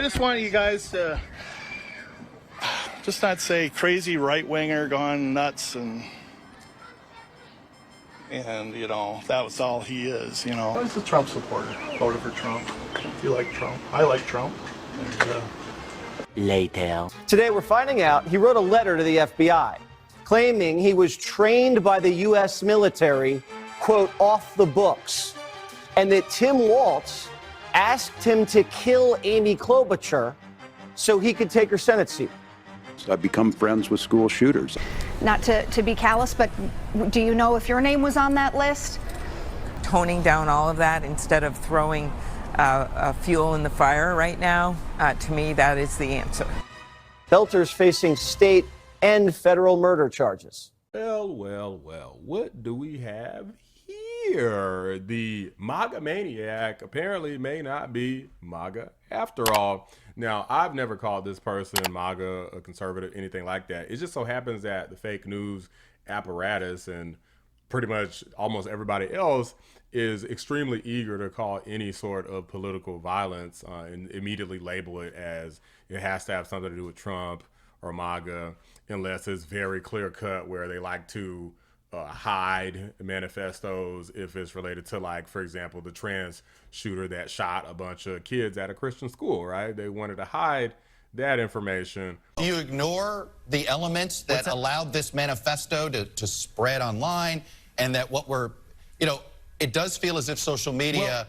I just want you guys to just not say crazy right-winger gone nuts and you know, that was all he is, you know. I was a Trump supporter. Voted for Trump. You like Trump. I like Trump. And, Later. Today we're finding out he wrote a letter to the FBI claiming he was trained by the U.S. military, quote, off the books, and that Tim Walz asked him to kill Amy Klobuchar so he could take her Senate seat. I've become friends with school shooters. Not to be callous, but do you know if your name was on that list? Toning down all of that instead of throwing fuel in the fire right now, to me, that is the answer. Boelter's facing state and federal murder charges. Well, what do we have here? The MAGA maniac apparently may not be MAGA after all. Now, I've never called this person MAGA, a conservative, anything like that. It just so happens that the fake news apparatus and pretty much almost everybody else is extremely eager to call any sort of political violence and immediately label it as it has to have something to do with Trump or MAGA, unless it's very clear cut where they like to hide manifestos if it's related to, like, for example, the trans shooter that shot a bunch of kids at a Christian school, right? They wanted to hide that information. Do you ignore the elements that allowed this manifesto to spread online, and that what we're, you know, it does feel as if social media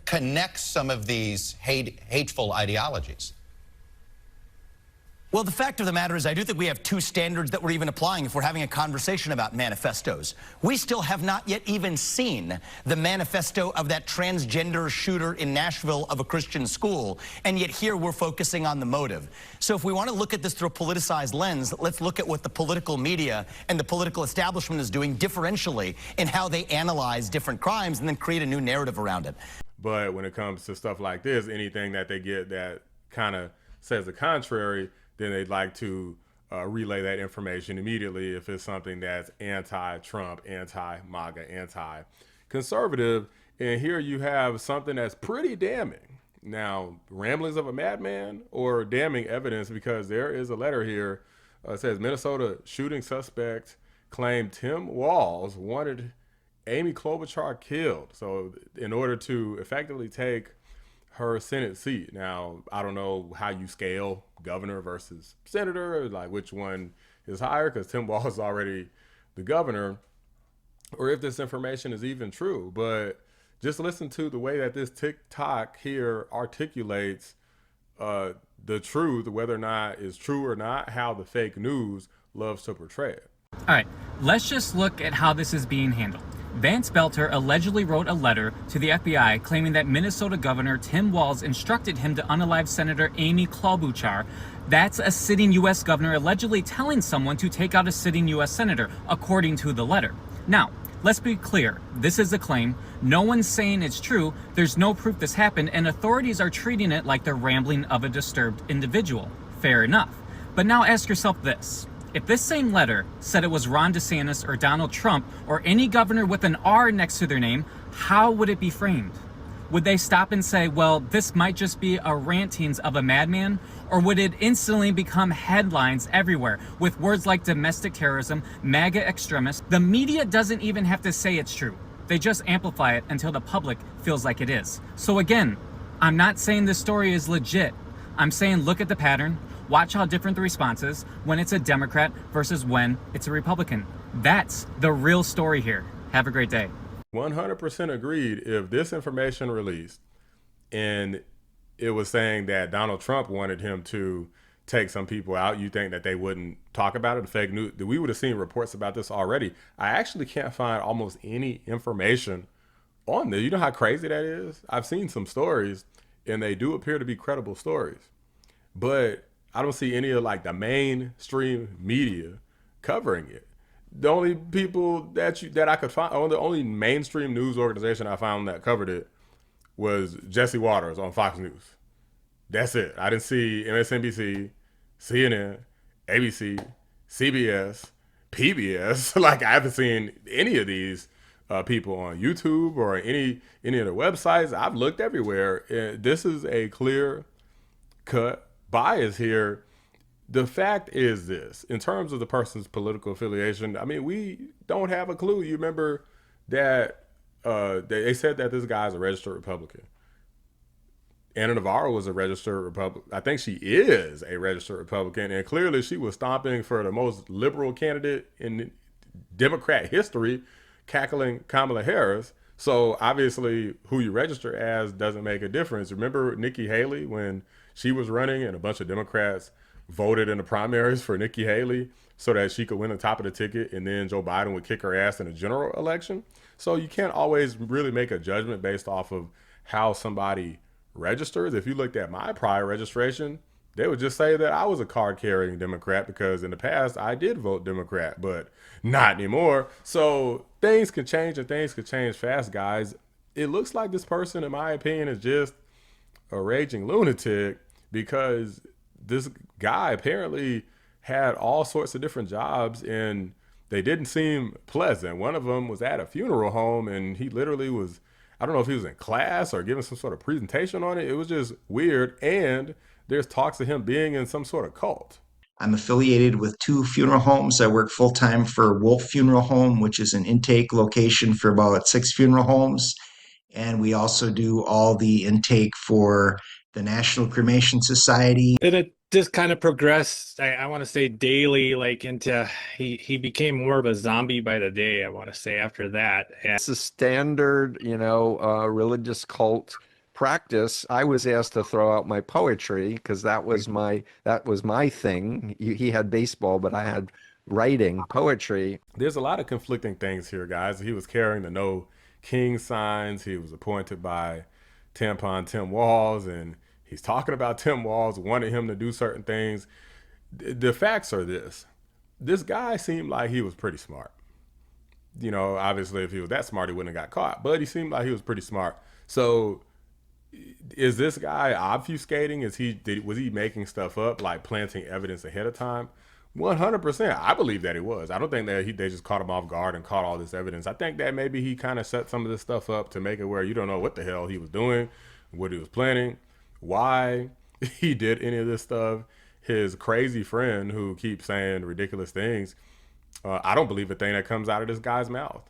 connects some of these hateful ideologies? Well, the fact of the matter is I do think we have two standards that we're even applying if we're having a conversation about manifestos. We still have not yet even seen the manifesto of that transgender shooter in Nashville of a Christian school, and yet here we're focusing on the motive. So if we want to look at this through a politicized lens, let's look at what the political media and the political establishment is doing differentially in how they analyze different crimes and then create a new narrative around it. But when it comes to stuff like this, anything that they get that kind of says the contrary, then they'd like to relay that information immediately if it's something that's anti-Trump, anti-MAGA, anti-conservative. And here you have something that's pretty damning. Now, ramblings of a madman or damning evidence, because there is a letter here. It says Minnesota shooting suspect claimed Tim Walz wanted Amy Klobuchar killed. So in order to effectively take her Senate seat. Now, I don't know how you scale governor versus senator, like which one is higher, because Tim Walz is already the governor, or if this information is even true. But just listen to the way that this TikTok here articulates the truth, whether or not it's true or not, how the fake news loves to portray it. All right, let's just look at how this is being handled. Vance Boelter allegedly wrote a letter to the FBI claiming that Minnesota Governor Tim Walz instructed him to unalive Senator Amy Klobuchar. That's a sitting U.S. governor allegedly telling someone to take out a sitting U.S. senator, according to the letter. Now, let's be clear. This is a claim. No one's saying it's true. There's no proof this happened, and authorities are treating it like the rambling of a disturbed individual. Fair enough. But now ask yourself this. If this same letter said it was Ron DeSantis or Donald Trump or any governor with an R next to their name, how would it be framed? Would they stop and say, well, this might just be a rantings of a madman? Or would it instantly become headlines everywhere with words like domestic terrorism, MAGA extremists? The media doesn't even have to say it's true. They just amplify it until the public feels like it is. So again, I'm not saying this story is legit. I'm saying look at the pattern. Watch how different the response is when it's a Democrat versus when it's a Republican. That's the real story here. Have a great day. 100% agreed. If this information released and it was saying that Donald Trump wanted him to take some people out, you think that they wouldn't talk about it? The fake news, we would have seen reports about this already. I actually can't find almost any information on this. You know how crazy that is? I've seen some stories and they do appear to be credible stories, but I don't see any of like the mainstream media covering it. The only people that I could find, the only mainstream news organization I found that covered it was Jesse Waters on Fox News. That's it. I didn't see MSNBC, CNN, ABC, CBS, PBS. Like, I haven't seen any of these people on YouTube or any of the websites. I've looked everywhere. This is a clear cut bias here. The fact is this, in terms of the person's political affiliation, I mean, we don't have a clue. You remember that they said that this guy's a registered Republican. Anna Navarro was a registered Republican. I think she is a registered Republican, and clearly she was stomping for the most liberal candidate in Democrat history, cackling Kamala Harris. So obviously who you register as doesn't make a difference. Remember Nikki Haley when she was running and a bunch of Democrats voted in the primaries for Nikki Haley so that she could win the top of the ticket, and then Joe Biden would kick her ass in a general election? So you can't always really make a judgment based off of how somebody registers. If you looked at my prior registration, they would just say that I was a card-carrying Democrat because in the past I did vote Democrat, but not anymore. So things can change, and things can change fast, guys. It looks like this person, in my opinion, is just a raging lunatic, because this guy apparently had all sorts of different jobs and they didn't seem pleasant. One of them was at a funeral home, and he literally was, I don't know if he was in class or giving some sort of presentation on it. It was just weird. And there's talks of him being in some sort of cult. I'm affiliated with 2 funeral homes. I work full-time for Wolf Funeral Home, which is an intake location for about 6 funeral homes. And we also do all the intake for the National Cremation Society. And it just kind of progressed, I want to say daily, like into, he became more of a zombie by the day, I want to say, after that. And it's a standard, religious cult practice. I was asked to throw out my poetry because that was my thing. He had baseball, but I had writing, poetry. There's a lot of conflicting things here, guys. He was carrying the No King signs. He was appointed by Tampon Tim Walz, and he's talking about Tim Walz, wanted him to do certain things. The facts are this. This guy seemed like he was pretty smart. Obviously if he was that smart, he wouldn't have got caught, but he seemed like he was pretty smart. So is this guy obfuscating? Was he making stuff up, like planting evidence ahead of time? 100%. I believe that he was. I don't think that they just caught him off guard and caught all this evidence. I think that maybe he kind of set some of this stuff up to make it where you don't know what the hell he was doing, what he was planning, why he did any of this stuff. His crazy friend who keeps saying ridiculous things, I don't believe a thing that comes out of this guy's mouth.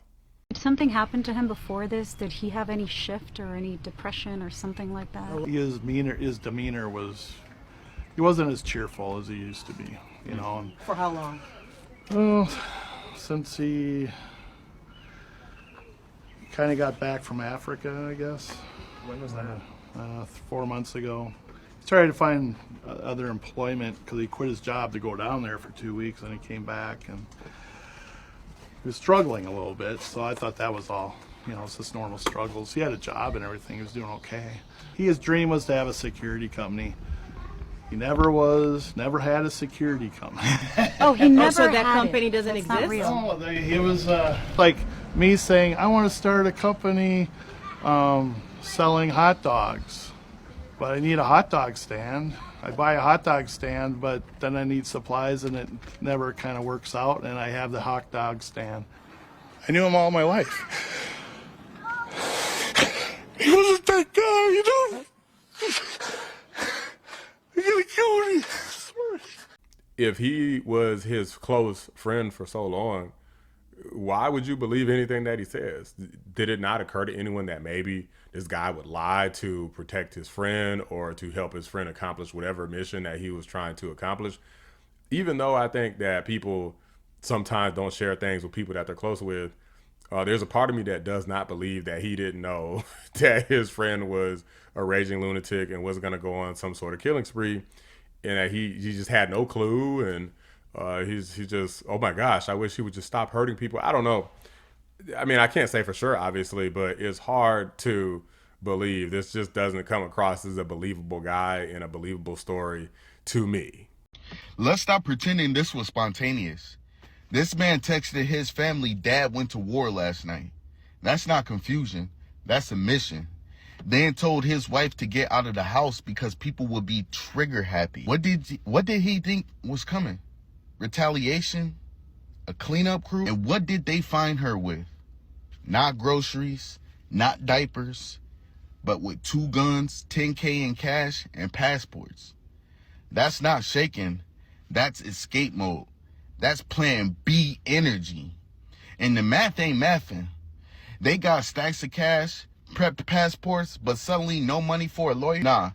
Did something happen to him before this? Did he have any shift or any depression or something like that? His demeanor was, he wasn't as cheerful as he used to be, And, for how long? Well, since he kind of got back from Africa, I guess. When was that? 4 months ago. He tried to find other employment because he quit his job to go down there for 2 weeks, and he came back and he was struggling a little bit. So I thought that was all, it's just normal struggles. He had a job and everything. He was doing okay. His dream was to have a security company. He never had a security company. Oh, he never so had that company it. doesn't That's not exist? real. No, it was like me saying, I want to start a company selling hot dogs, but I need a hot dog stand. I buy a hot dog stand, but then I need supplies, and it never kind of works out, and I have the hot dog stand. I knew him all my life. He wasn't that guy, You're gonna kill me. If he was his close friend for so long, why would you believe anything that he says? Did it not occur to anyone that maybe this guy would lie to protect his friend or to help his friend accomplish whatever mission that he was trying to accomplish? Even though I think that people sometimes don't share things with people that they're close with, there's a part of me that does not believe that he didn't know that his friend was a raging lunatic and was going to go on some sort of killing spree, and that he just had no clue. And he's just, oh my gosh, I wish he would just stop hurting people. I don't know. I mean, I can't say for sure, obviously, but it's hard to believe. This just doesn't come across as a believable guy and a believable story to me. Let's stop pretending this was spontaneous. This man texted his family, Dad went to war last night. That's not confusion. That's a mission. Then told his wife to get out of the house because people would be trigger happy. What did he think was coming? Retaliation? A cleanup crew? And what did they find her with? Not groceries, not diapers, but with 2 guns, $10K in cash, and passports. That's not shaking. That's escape mode. That's plan B energy. And the math ain't mathing. They got stacks of cash, prepped passports, but suddenly no money for a lawyer? Nah,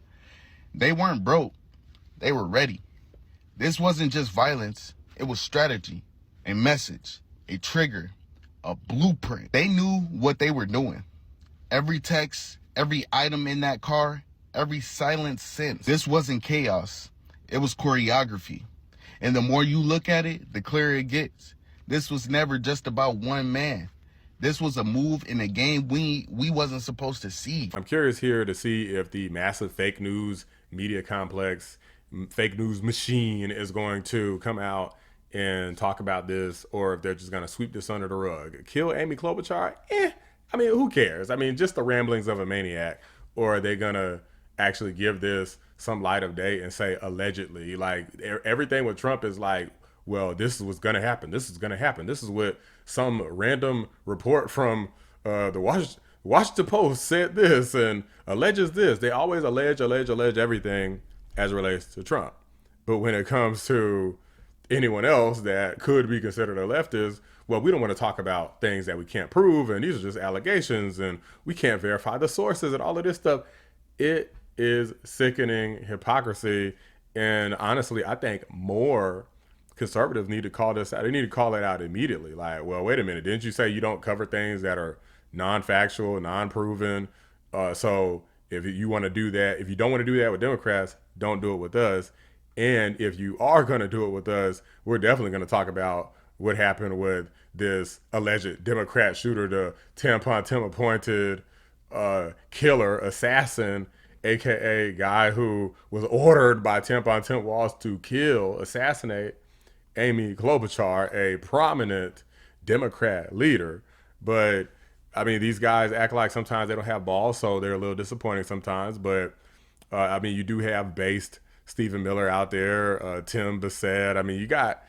they weren't broke. They were ready. This wasn't just violence. It was strategy, a message, a trigger, a blueprint. They knew what they were doing. Every text, every item in that car, every silent sense. This wasn't chaos. It was choreography. And the more you look at it, the clearer it gets. This was never just about one man. This was a move in a game we wasn't supposed to see. I'm curious here to see if the massive fake news media complex, fake news machine is going to come out and talk about this, or if they're just going to sweep this under the rug. Kill Amy Klobuchar? I mean, who cares? I mean, just the ramblings of a maniac. Or are they going to actually give this some light of day and say allegedly? Like, everything with Trump is like, well, this is what's going to happen. This is going to happen. This is what some random report from the Washington Post said this and alleges this. They always allege everything as it relates to Trump. But when it comes to anyone else that could be considered a leftist, well, we don't want to talk about things that we can't prove, and these are just allegations, and we can't verify the sources and all of this stuff. It is sickening hypocrisy, and honestly, I think more conservatives need to call this out. They need to call it out immediately. Like, well, wait a minute, didn't you say you don't cover things that are non-factual, non-proven? So if you want to do that, if you don't want to do that with Democrats, don't do it with us. And if you are going to do it with us, we're definitely going to talk about what happened with this alleged Democrat shooter, the Tampon Tim appointed killer, assassin, aka guy who was ordered by Tampon Tim Walz to assassinate Amy Klobuchar, a prominent Democrat leader. But I mean, these guys act like sometimes they don't have balls, so they're a little disappointing sometimes. But I mean, you do have based Stephen Miller out there, Tim Bassett. I mean, you got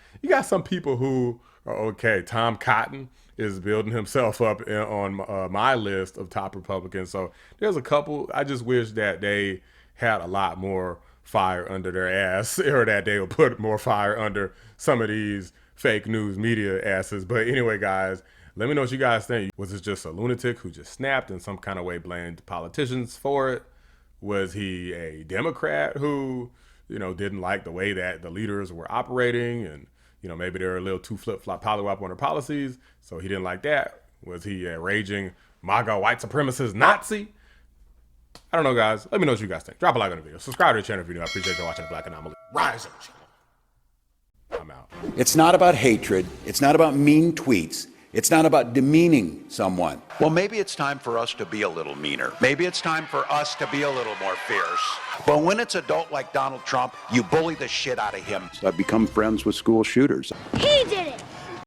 some people who are okay. Tom Cotton is building himself up on my list of top Republicans. So there's a couple. I just wish that they had a lot more fire under their ass, or that they would put more fire under some of these fake news media asses. But anyway, guys, let me know what you guys think. Was this just a lunatic who just snapped in some kind of way, blamed politicians for it? Was he a Democrat who, didn't like the way that the leaders were operating, and maybe they're a little too flip-flop pollywop on their policies, so he didn't like that? Was he a raging MAGA white supremacist Nazi? I don't know, guys. Let me know what you guys think. Drop a like on the video. Subscribe to the channel if you're new. I appreciate you watching The Black Anomaly. Rise up. I'm out. It's not about hatred. It's not about mean tweets. It's not about demeaning someone. Well, maybe it's time for us to be a little meaner. Maybe it's time for us to be a little more fierce. But when it's adult like Donald Trump, you bully the shit out of him. So I've become friends with school shooters. He did it!